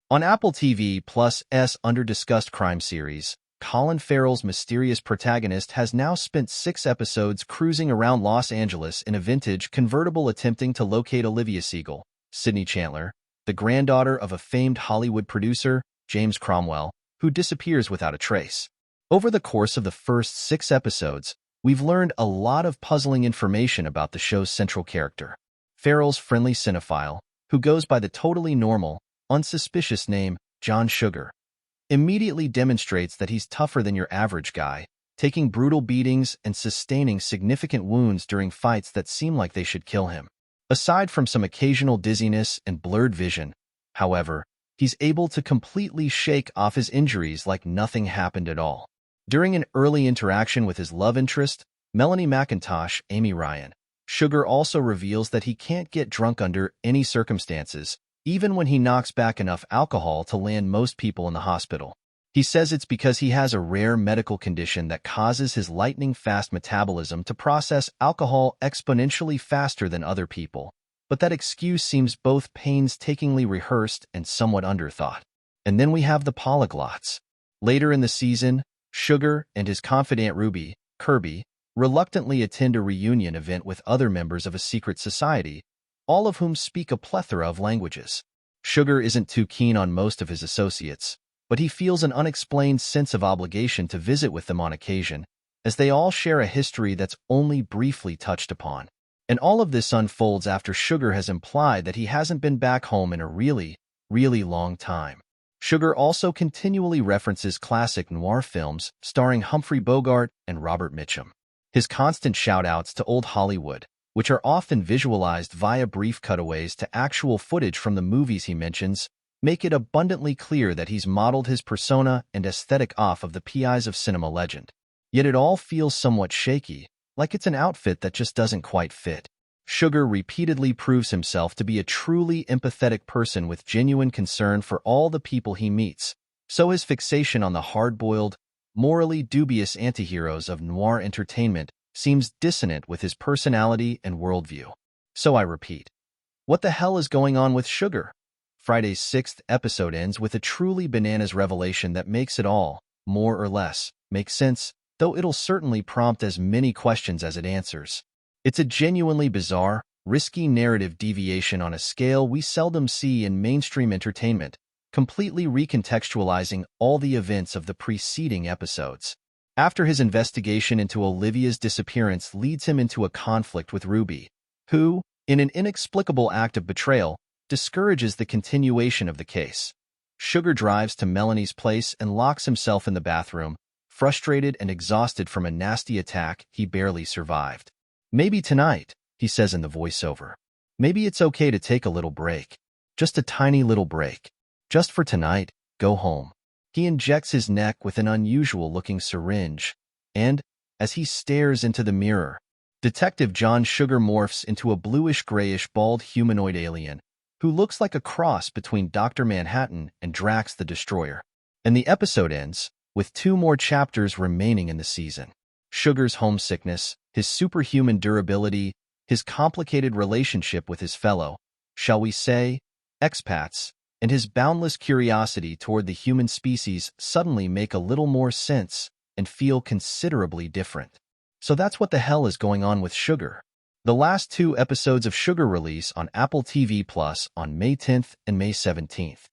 On Apple TV Plus' under-discussed crime series, Colin Farrell's mysterious protagonist has now spent 6 episodes cruising around Los Angeles in a vintage convertible attempting to locate Olivia Siegel, Sydney Chandler, the granddaughter of a famed Hollywood producer, James Cromwell, who disappears without a trace. Over the course of the first 6 episodes, we've learned a lot of puzzling information about the show's central character. Farrell's friendly cinephile, who goes by the totally normal, unsuspicious name John Sugar, immediately demonstrates that he's tougher than your average guy, taking brutal beatings and sustaining significant wounds during fights that seem like they should kill him. Aside from some occasional dizziness and blurred vision, however, he's able to completely shake off his injuries like nothing happened at all. During an early interaction with his love interest, Melanie McIntosh, Amy Ryan, Sugar also reveals that he can't get drunk under any circumstances, even when he knocks back enough alcohol to land most people in the hospital. He says it's because he has a rare medical condition that causes his lightning-fast metabolism to process alcohol exponentially faster than other people, but that excuse seems both painstakingly rehearsed and somewhat underthought. And then we have the polyglots. Later in the season, Sugar and his confidant Ruby, Kirby, reluctantly attend a reunion event with other members of a secret society, all of whom speak a plethora of languages. Sugar isn't too keen on most of his associates, but he feels an unexplained sense of obligation to visit with them on occasion, as they all share a history that's only briefly touched upon. And all of this unfolds after Sugar has implied that he hasn't been back home in a really, really long time. Sugar also continually references classic noir films starring Humphrey Bogart and Robert Mitchum. His constant shout-outs to old Hollywood, which are often visualized via brief cutaways to actual footage from the movies he mentions, make it abundantly clear that he's modeled his persona and aesthetic off of the PIs of cinema legend. Yet it all feels somewhat shaky, like it's an outfit that just doesn't quite fit. Sugar repeatedly proves himself to be a truly empathetic person with genuine concern for all the people he meets, so his fixation on the hard-boiled, morally dubious antiheroes of noir entertainment seems dissonant with his personality and worldview. So I repeat, what the hell is going on with Sugar? Friday's 6th episode ends with a truly bananas revelation that makes it all, more or less, make sense, though it'll certainly prompt as many questions as it answers. It's a genuinely bizarre, risky narrative deviation on a scale we seldom see in mainstream entertainment, completely recontextualizing all the events of the preceding episodes. After his investigation into Olivia's disappearance leads him into a conflict with Ruby, who, in an inexplicable act of betrayal, discourages the continuation of the case. Sugar drives to Melanie's place and locks himself in the bathroom, frustrated and exhausted from a nasty attack he barely survived. "Maybe tonight," he says in the voiceover. "Maybe it's okay to take a little break. Just a tiny little break. Just for tonight, go home." He injects his neck with an unusual-looking syringe, and, as he stares into the mirror, Detective John Sugar morphs into a bluish-grayish bald humanoid alien who looks like a cross between Dr. Manhattan and Drax the Destroyer. And the episode ends with 2 more chapters remaining in the season. Sugar's homesickness, his superhuman durability, his complicated relationship with his fellow, shall we say, expats, and his boundless curiosity toward the human species suddenly make a little more sense and feel considerably different. So that's what the hell is going on with Sugar. The last 2 episodes of Sugar release on Apple TV Plus on May 10th and May 17th.